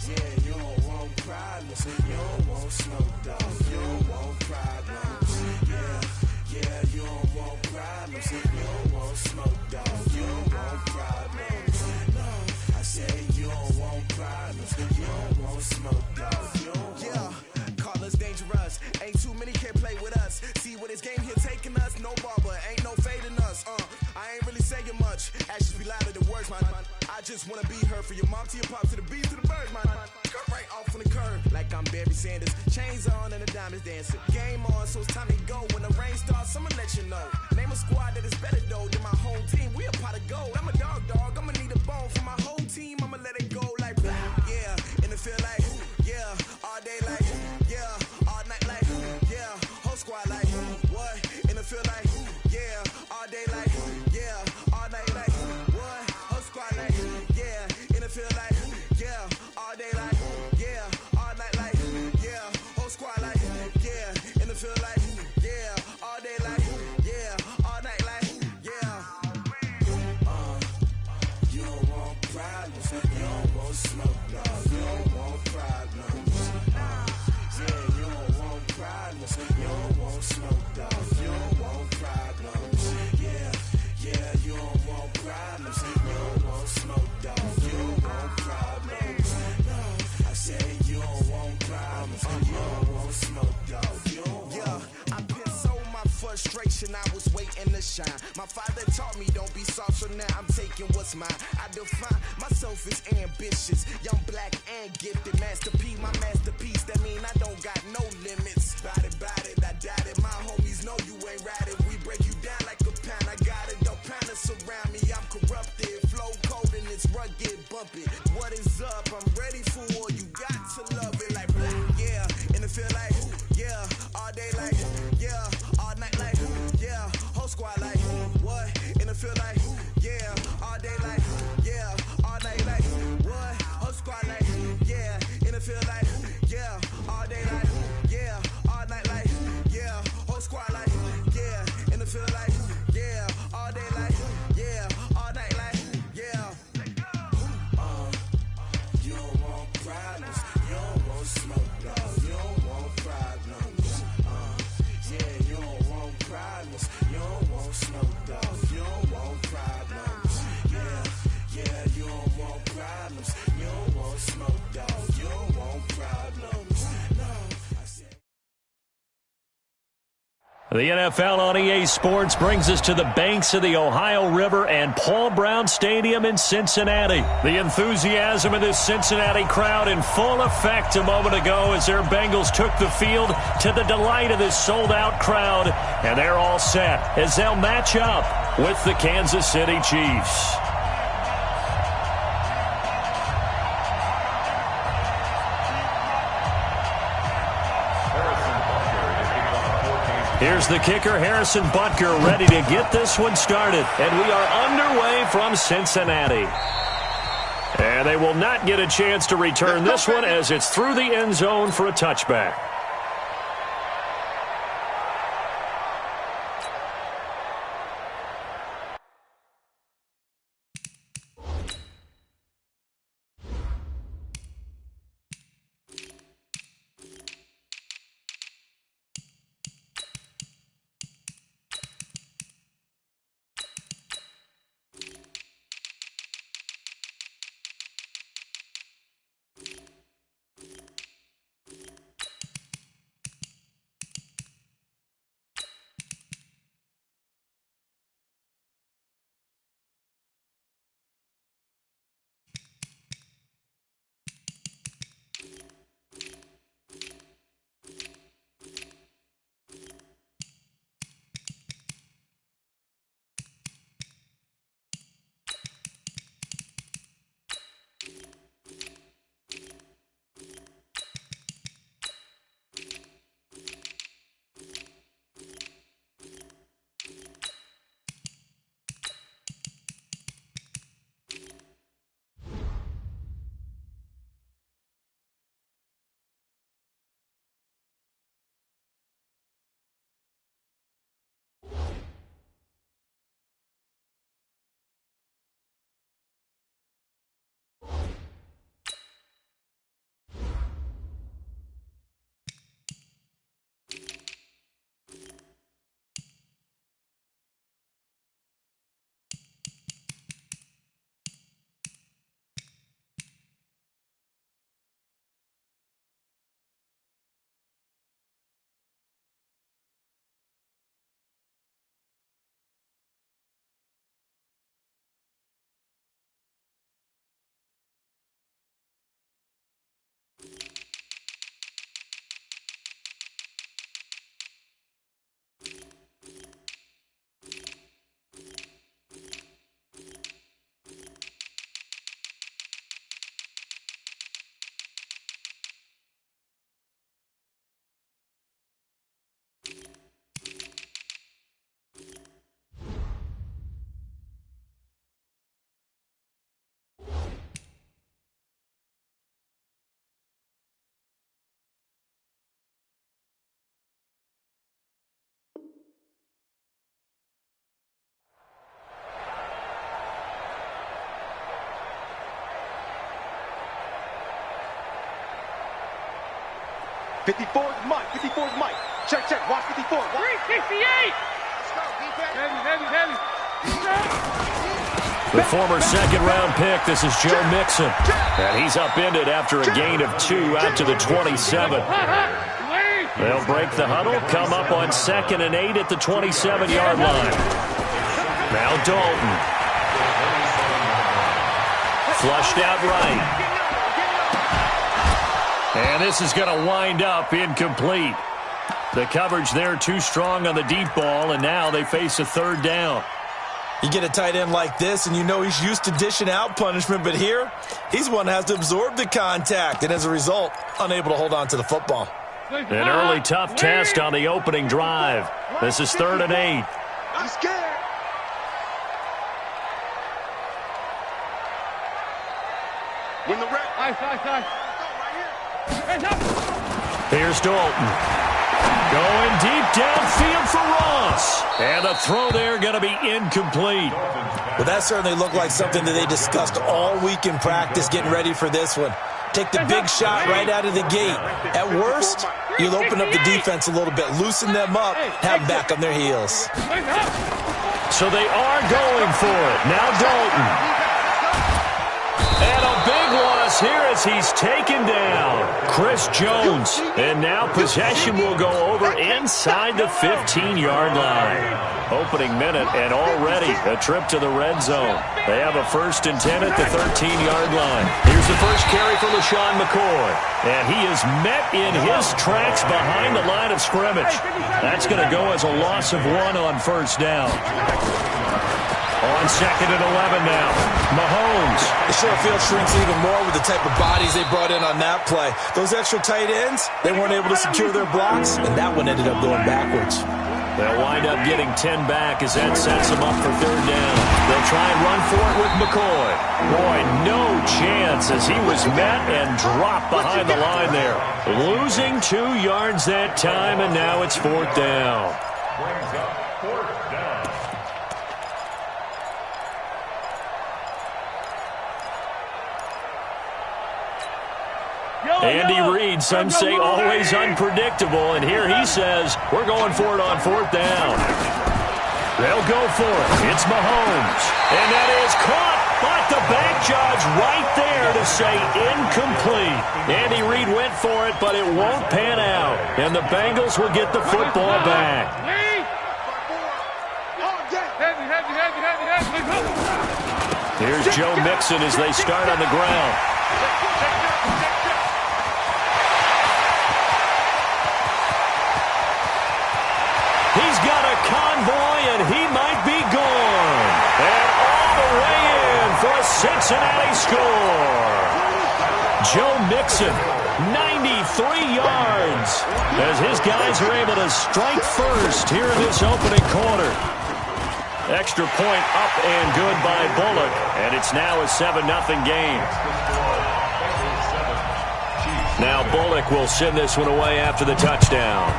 Yeah, you don't want problems. You don't want smoke, dog. You don't want problems. Yeah, you don't want problems. You don't want smoke, dog. You don't want problems. No, I said you don't want problems. You don't want smoke, dog. You don't want. Call us dangerous. Ain't too many can play with us. See where this game here taking us. No barber, ain't no fading us. I ain't really saying much. Actions be louder than words, man. I just wanna be heard. For your mom to your pop to the bees to the birds, man. Cut right off on the curb like I'm Barry Sanders. Chains on and the diamonds dancing. Game on, so it's time to go. When the rain starts, I'ma let you know. Name a squad that is better though than my home team. We a pot of gold. I'm a dog. I'ma need a bone for my whole team. I'ma let it go like yeah, and it feel like yeah, all day like yeah, all night like yeah, whole squad like what? And it feel like yeah, all day like yeah, all night like what? Whole squad like yeah, and it feel like yeah, all day like yeah, all night like yeah, whole squad like yeah, and it feel like yeah, all day like yeah, all night like yeah. You don't want problems, you don't want smoke, dog. You don't want problems. Yeah, you don't want problems, you don't want smoke, dog. You don't want problems. Yeah, you don't want problems, you don't want smoke, dog. You don't want problems. No, I said you don't want problems, you don't want smoke, dog. You don't want. I pissed so my frustration, I was waiting to shine. My father taught me don't be soft, so now I'm taking what's mine. I define myself as ambitious, young, black, and gifted. Master P, my masterpiece, that mean I don't got no limits. Bout it, I doubt it. My homies know you ain't ratted. We break you down like a pound. I got it, don't pound us around me. I'm corrupted, flow cold and it's rugged, bumpy. What is up? I'm ready for war. You got to love it like yeah, and it feel like yeah, all day like yeah, all night like yeah, whole squad like what? And it feel like yeah, all day like yeah, all night like what? Whole squad like yeah, and it feel like yeah, all day like yeah, all night like yeah, whole squad like yeah, and it feel like yeah, all day like yeah, all night like yeah. You don't want problems, you don't want smoke, dog. You don't want problems. Yeah, you don't want problems, you don't want smoke, dog. You don't want problems. Yeah, you don't want problems, you don't want smoke, dog. You don't want problems. No, I said. The NFL on EA Sports brings us to the banks of the Ohio River and Paul Brown Stadium in Cincinnati. The enthusiasm of this Cincinnati crowd in full effect a moment ago as their Bengals took the field to the delight of this sold-out crowd. And they're all set as they'll match up with the Kansas City Chiefs. Here's the kicker, Harrison Butker, ready to get this one started. And we are underway from Cincinnati. And they will not get a chance to return this one as it's through the end zone for a touchback. 54 is Mike. 54 is Mike. Check. Watch 54. 368. Heavy. The former second-round pick, this is Joe Mixon. And he's upended after a gain of 2 out to the 27. They'll break the huddle, come up on 2nd and 8 at the 27-yard line. Now Dalton. Flushed out right. And this is going to wind up incomplete. The coverage there too strong on the deep ball, and now they face a 3rd down. You get a tight end like this, and you know he's used to dishing out punishment, but here, he's one that has to absorb the contact, and as a result, unable to hold on to the football. An early tough test on the opening drive. This is 3rd and 8. I'm scared. When the red. Here's Dalton. Going deep downfield for Ross. And the throw there going to be incomplete. Well, that certainly looked like something that they discussed all week in practice getting ready for this one. Take the big shot right out of the gate. At worst, you'll open up the defense a little bit, loosen them up, have them back on their heels. So they are going for it. Now Dalton. And a big loss here as he's taken down. Chris Jones. And now possession will go over inside the 15-yard line. Opening minute and already a trip to the red zone. They have a 1st and 10 at the 13-yard line. Here's the first carry for LaShawn McCoy. And he is met in his tracks behind the line of scrimmage. That's going to go as a loss of 1 on 1st down. On 2nd and 11 now. Mahomes. The short field shrinks even more with the type of bodies they brought in on that play. Those extra tight ends, they weren't able to secure their blocks, and that one ended up going backwards. They'll wind up getting 10 back as that sets them up for 3rd down. They'll try and run for it with McCoy. Boy, no chance as he was met and dropped behind the line there. Losing 2 yards that time, and now it's 4th down. Brings up 4th down. Andy Reid, some say always unpredictable, and here he says, we're going for it on 4th down. They'll go for it. It's Mahomes. And that is caught, but the back judge right there to say incomplete. Andy Reid went for it, but it won't pan out, and the Bengals will get the football back. Here's Joe Mixon as they start on the ground. He's got a convoy, and he might be gone. And all the way in for a Cincinnati score. Joe Mixon, 93 yards, as his guys are able to strike first here in this opening quarter. Extra point up and good by Bullock, and it's now a 7-0 game. Now Bullock will send this one away after the touchdown.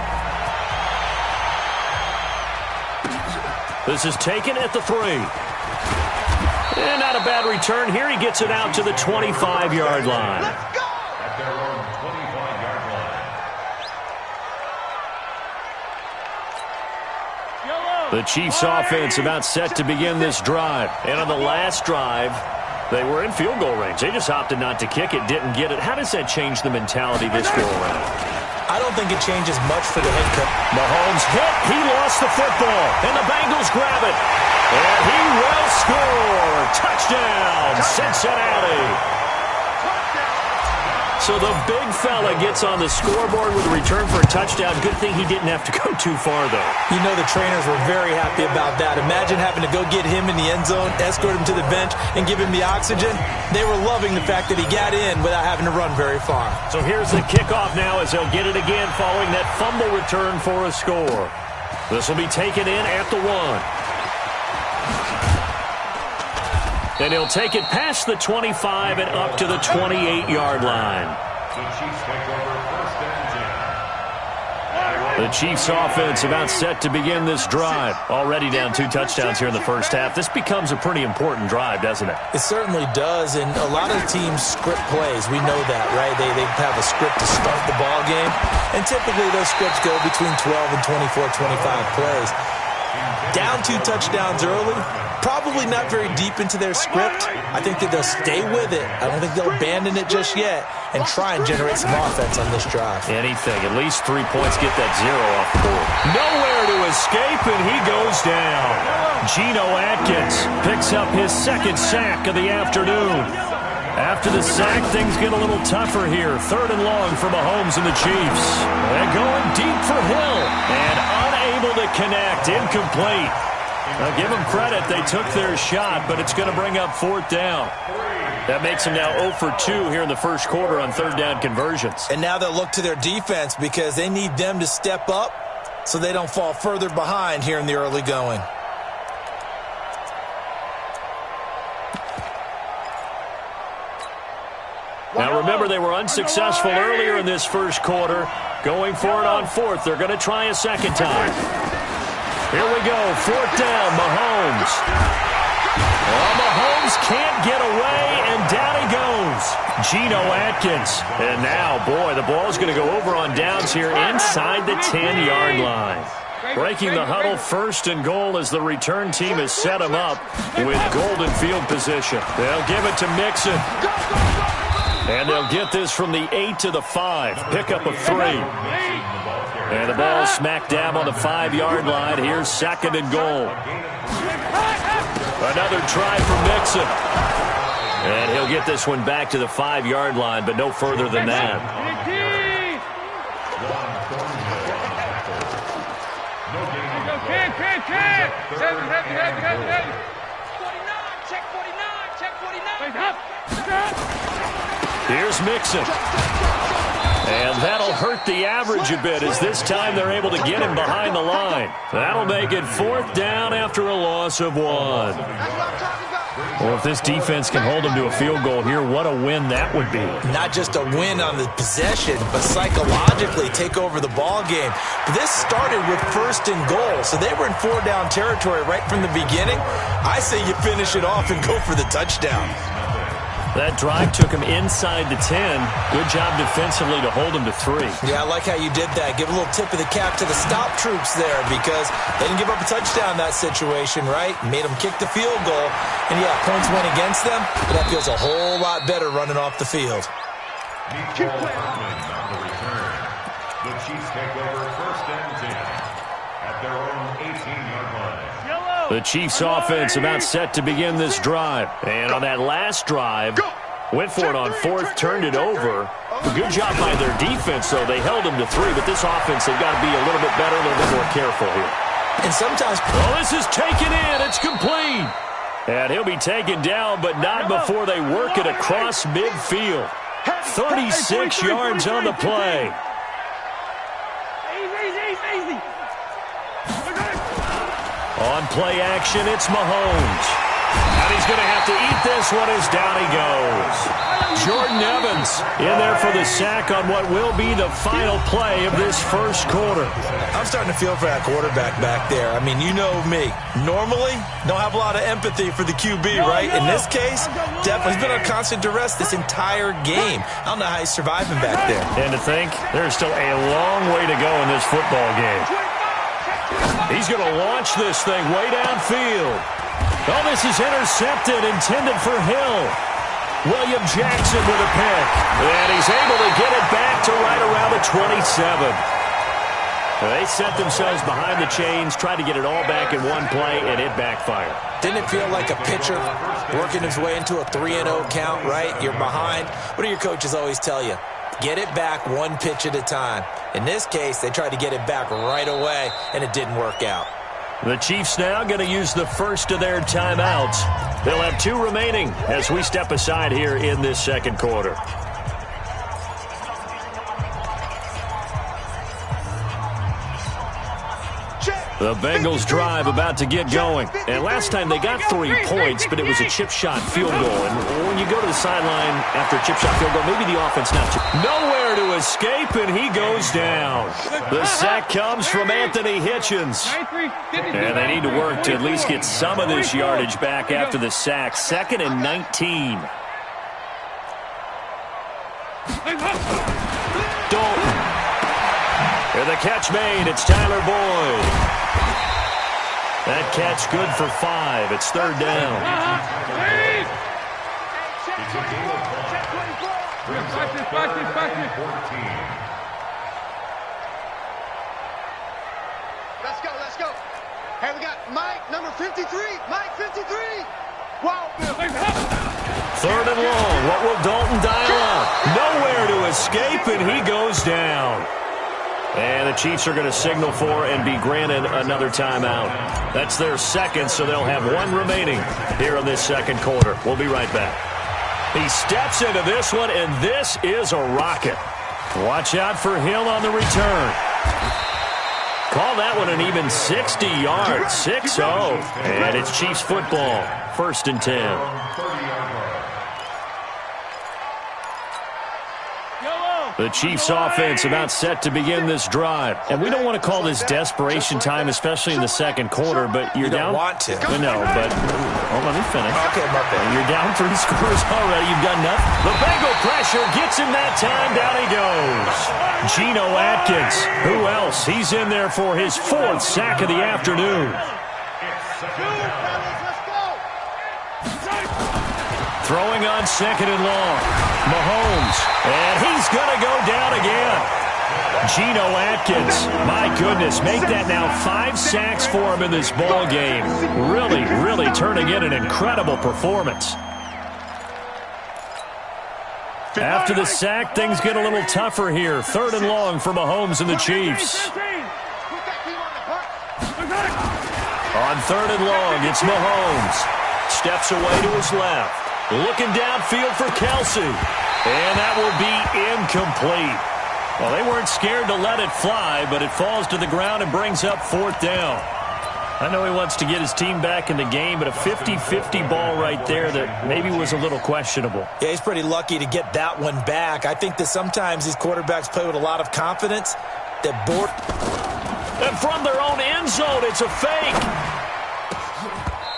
This is taken at the 3. And not a bad return here. He gets it out to the 25-yard line. At their own 25-yard line. The Chiefs' offense about set to begin this drive. And on the last drive, they were in field goal range. They just opted not to kick it, didn't get it. How does that change the mentality this go-around? I don't think it changes much for the head coach. Mahomes hit. He lost the football. And the Bengals grab it. And he will score. Touchdown, Cincinnati. So the big fella gets on the scoreboard with a return for a touchdown. Good thing he didn't have to go too far, though. You know the trainers were very happy about that. Imagine having to go get him in the end zone, escort him to the bench, and give him the oxygen. They were loving the fact that he got in without having to run very far. So here's the kickoff now as they'll get it again following that fumble return for a score. This will be taken in at the 1. And he'll take it past the 25 and up to the 28-yard line. The Chiefs take over 1st and 10. The Chiefs offense about set to begin this drive. Already down 2 touchdowns here in the first half. This becomes a pretty important drive, doesn't it? It certainly does, and a lot of teams script plays. We know that, right? They have a script to start the ball game, and typically those scripts go between 12 and 24, 25 plays. Down 2 touchdowns early, probably not very deep into their script. I think that they'll stay with it. I don't think they'll abandon it just yet and try and generate some offense on this drive. Anything. At least 3 points, get that 0 off the board. Nowhere to escape, and he goes down. Geno Atkins picks up his 2nd sack of the afternoon. After the sack, things get a little tougher here. 3rd and long for Mahomes and the Chiefs. They're going deep for Hill, and unable to connect. Incomplete. Now, give them credit. They took their shot, but it's going to bring up 4th down. That makes them now 0 for 2 here in the first quarter on 3rd down conversions. And now they'll look to their defense because they need them to step up so they don't fall further behind here in the early going. Now, remember, they were unsuccessful earlier in this first quarter. Going for it on 4th. They're going to try a 2nd time. Here we go. 4th down, Mahomes. Well, Mahomes can't get away, and down he goes. Geno Atkins. And now, boy, the ball's going to go over on downs here inside the 10-yard line. Breaking the huddle, 1st and goal as the return team has set him up with golden field position. They'll give it to Mixon. And they'll get this from the 8 to the 5. Pickup of 3. And the ball smack dab on the 5-yard line. Here's 2nd and goal. Another try for Mixon. And he'll get this one back to the 5-yard line, but no further than that. Here's Mixon. And that'll hurt the average a bit as this time they're able to get him behind the line. That'll make it 4th down after a loss of 1. Well, if this defense can hold them to a field goal here, what a win that would be. Not just a win on the possession, but psychologically take over the ball game. But this started with 1st and goal, so they were in 4-down territory right from the beginning. I say you finish it off and go for the touchdown. That drive took him inside the 10. Good job defensively to hold him to 3. Yeah, I like how you did that. Give a little tip of the cap to the stop troops there because they didn't give up a touchdown in that situation, right? Made them kick the field goal. And, yeah, points went against them, but that feels a whole lot better running off the field. The Chiefs take over 1st and 10 at their own 18-yard line. The Chiefs offense about set to begin this drive. And on that last drive, went for it on 4th, turned it over. A good job by their defense, though. They held them to 3, but this offense, they've got to be a little bit better, a little bit more careful here. And sometimes... Well, this is taken in. It's complete. And he'll be taken down, but not before they work it across midfield. 36 yards on the play. Easy. On play action, it's Mahomes. And he's going to have to eat this one as down he goes. Jordan Evans in there for the sack on what will be the final play of this first quarter. I'm starting to feel for that quarterback back there. I mean, you know me. Normally, don't have a lot of empathy for the QB, right? In this case, definitely he's been on constant duress this entire game. I don't know how he's surviving back there. And to think, there's still a long way to go in this football game. He's going to launch this thing way downfield. Oh, this is intercepted, intended for Hill. William Jackson with a pick. And he's able to get it back to right around the 27. They set themselves behind the chains, tried to get it all back in one play, and it backfired. Didn't it feel like a pitcher working his way into a 3-0 count, right? You're behind. What do your coaches always tell you? Get it back one pitch at a time. In this case, they tried to get it back right away, and it didn't work out. The Chiefs now going to use the first of their timeouts. They'll have 2 remaining as we step aside here in this second quarter. Check. The Bengals drive about to get going. And last time they got 3 points, but it was a chip shot field goal. And when you go to the sideline after a chip shot field goal, maybe the offense not too. Nowhere to escape, and he goes down. The sack comes from Anthony Hitchens. And they need to work to at least get some of this yardage back after the sack. 2nd and 19. Dalton. And the catch made. It's Tyler Boyd. That catch good for 5. It's 3rd down. Let's go, let's go. Hey, we got Mike, number 53. Mike, 53. Wow. 3rd and long. What will Dalton dial up? Nowhere to escape, and he goes down. And the Chiefs are going to signal for and be granted another timeout. That's their 2nd, so they'll have 1 remaining here in this 2nd quarter. We'll be right back. He steps into this one, and this is a rocket. Watch out for Hill on the return. Call that one an even 60 yards, 6-0. And it's Chiefs football, 1st and 10. The Chiefs offense about set to begin this drive. And we don't want to call this desperation time, especially in the 2nd quarter, but you're down. You don't want to. No, but let me finish. Okay, my bad. You're down 3 scores already. You've got nothing. The Bengal pressure gets him that time. Down he goes. Geno Atkins. Who else? He's in there for his 4th sack of the afternoon. Throwing on 2nd and long. Mahomes. And he's going to go down again. Geno Atkins. My goodness, make that now 5 sacks for him in this ball game. Really, really turning in an incredible performance. After the sack, things get a little tougher here. 3rd and long for Mahomes and the Chiefs. On 3rd and long, it's Mahomes. Steps away to his left. Looking downfield for Kelsey. And that will be incomplete. Well, they weren't scared to let it fly, but it falls to the ground and brings up 4th down. I know he wants to get his team back in the game, but a 50-50 ball right there that maybe was a little questionable. Yeah, he's pretty lucky to get that one back. I think that sometimes these quarterbacks play with a lot of confidence. And from their own end zone, it's a fake.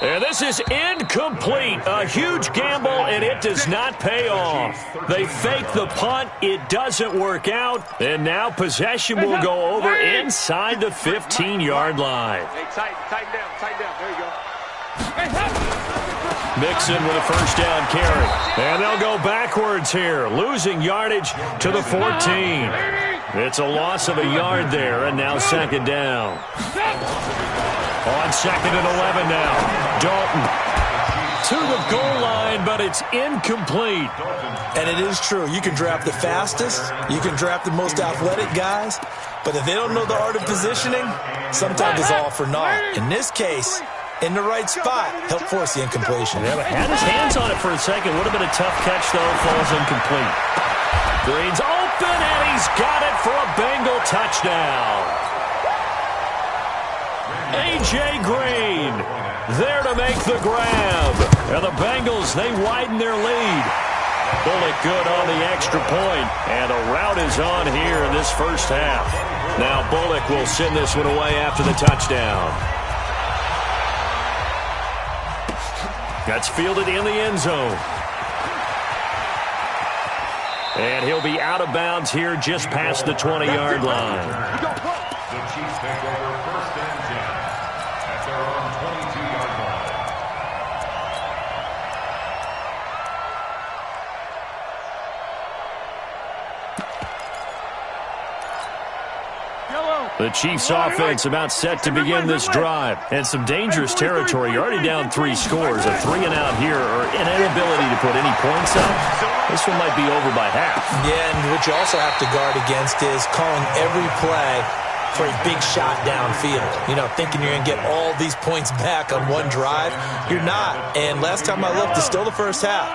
And this is incomplete. A huge gamble, and it does not pay off. They fake the punt. It doesn't work out. And now possession will go over inside the 15-yard line. Hey, tighten down. There you go. Mixon with a 1st down carry. And they'll go backwards here, losing yardage to the 14. It's a loss of a yard there, and now 2nd down. On 2nd and 11 now. Dalton to the goal line, but it's incomplete. And it is true. You can draft the fastest. You can draft the most athletic guys. But if they don't know the art of positioning, sometimes it's all for naught. In this case, in the right spot, help force the incompletion. Yeah, but had his hands on it for a second. Would have been a tough catch, though. Falls incomplete. Green's open, and he's got it for a Bengal touchdown. A.J. Green there to make the grab. And the Bengals, they widen their lead. Bullock good on the extra point. And a rout is on here in this 1st half. Now Bullock will send this one away after the touchdown. That's fielded in the end zone. And he'll be out of bounds here just past the 20-yard line. The Chiefs take over 1st and 10 at their own 22-yard line. The Chiefs offense about set to begin this drive. And some dangerous territory. You're already down 3 scores. A 3-and-out here, or an inability to put any points up. This one might be over by half. Yeah, and what you also have to guard against is calling every play for a big shot downfield. You know, thinking you're going to get all these points back on one drive. You're not. And last time I looked, it's still the 1st half.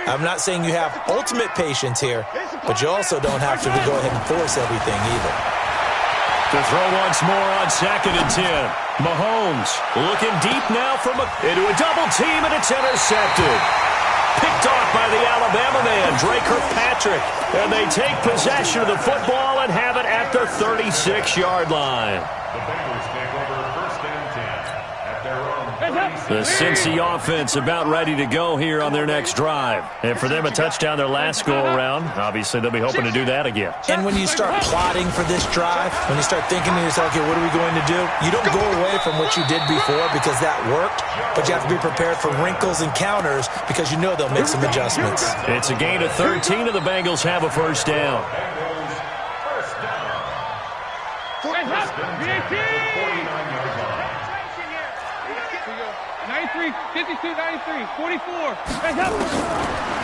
I'm not saying you have ultimate patience here, but you also don't have to go ahead and force everything either. To throw once more on 2nd and 10. Mahomes looking deep now into a double team, and it's intercepted. Picked off by the Alabama man, Drake Kirkpatrick. And they take possession of the football and have it at the 36-yard line. The Bengals take over 1st and 10 at their own 36. The Cincy offense about ready to go here on their next drive. And for them, a touchdown their last go-around. Obviously, they'll be hoping to do that again. And when you start plotting for this drive, when you start thinking to yourself, okay, what are we going to do? You don't go away from what you did before because that worked, but you have to be prepared for wrinkles and counters because you know they'll make some adjustments. It's a gain of 13, and the Bengals have a first down. First down, 49-yard line. 93, 52, 93, 44.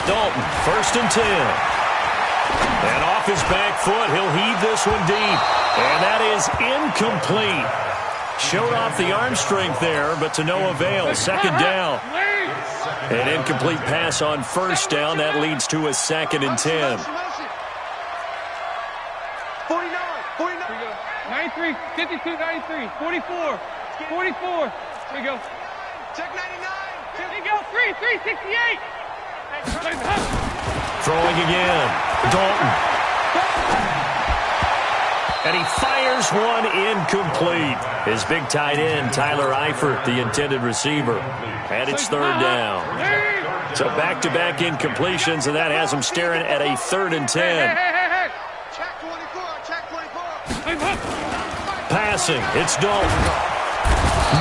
Dalton, 1st and 10. And off his back foot, he'll heave this one deep. And that is incomplete. Showed off the arm strength there, but to no avail. 2nd down. An incomplete pass on 1st down. That leads to a 2nd and 10. 93, 52, 93, 44, 44. Here we go. Check 99. Here we go. 368. Throwing again. Dalton. And he fires one incomplete. His big tight end, Tyler Eifert, the intended receiver. And it's 3rd down. So back-to-back incompletions, and that has him staring at a 3rd and 10. Check 24. Check 24. Passing, it's Dalton.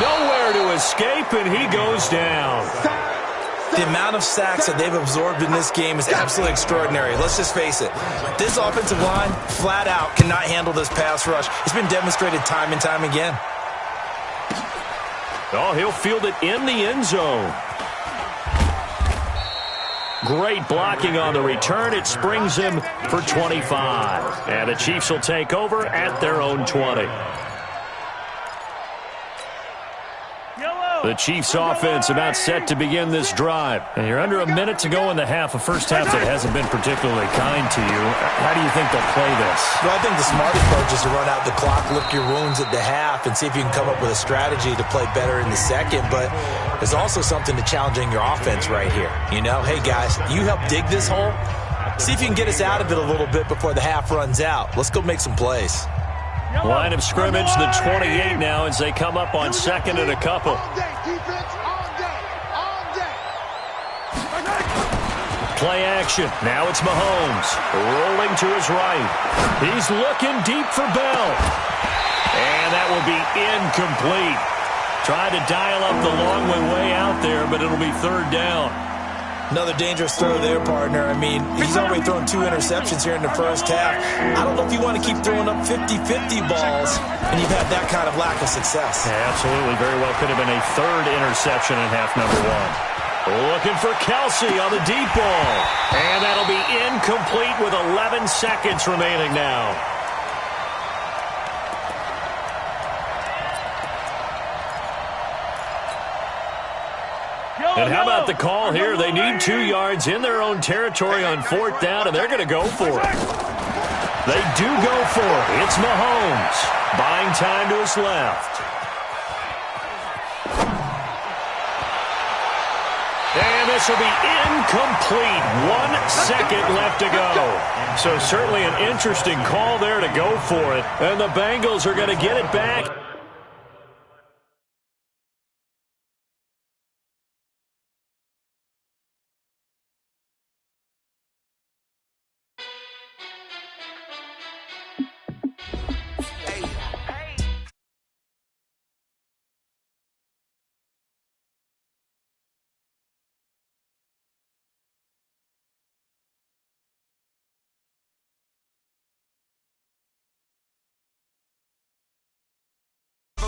Nowhere to escape, and he goes down. The amount of sacks that they've absorbed in this game is absolutely extraordinary. Let's just face it. This offensive line, flat out, cannot handle this pass rush. It's been demonstrated time and time again. Oh, he'll field it in the end zone. Great blocking on the return. It springs him for 25. And the Chiefs will take over at their own 20. The Chiefs offense about set to begin this drive. And you're under a minute to go in the half. A first half that hasn't been particularly kind to you. How do you think they'll play this? Well, I think the smart approach is to run out the clock, lick your wounds at the half, and see if you can come up with a strategy to play better in the second. But there's also something to challenging your offense right here. You know, hey, guys, you help dig this hole. See if you can get us out of it a little bit before the half runs out. Let's go make some plays. Line of scrimmage, the 28 now as they come up on 2nd and a couple. All day, defense, all day, all day. Play action. Now it's Mahomes rolling to his right. He's looking deep for Bell. And that will be incomplete. Tried to dial up the long way out there, but it'll be 3rd down. Another dangerous throw there, partner. I mean, he's already thrown 2 interceptions here in the first half. I don't know if you want to keep throwing up 50-50 balls, and you've had that kind of lack of success. Yeah, absolutely. Very well could have been a 3rd interception in half number 1. Looking for Kelsey on the deep ball. And that'll be incomplete with 11 seconds remaining now. And how about the call here? They need 2 yards in their own territory on 4th down, and they're going to go for it. They do go for it. It's Mahomes buying time to his left. And this will be incomplete. 1 second left to go. So certainly an interesting call there to go for it. And the Bengals are going to get it back.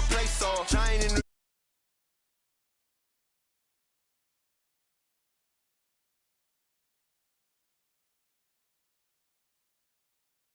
Place on, giant in the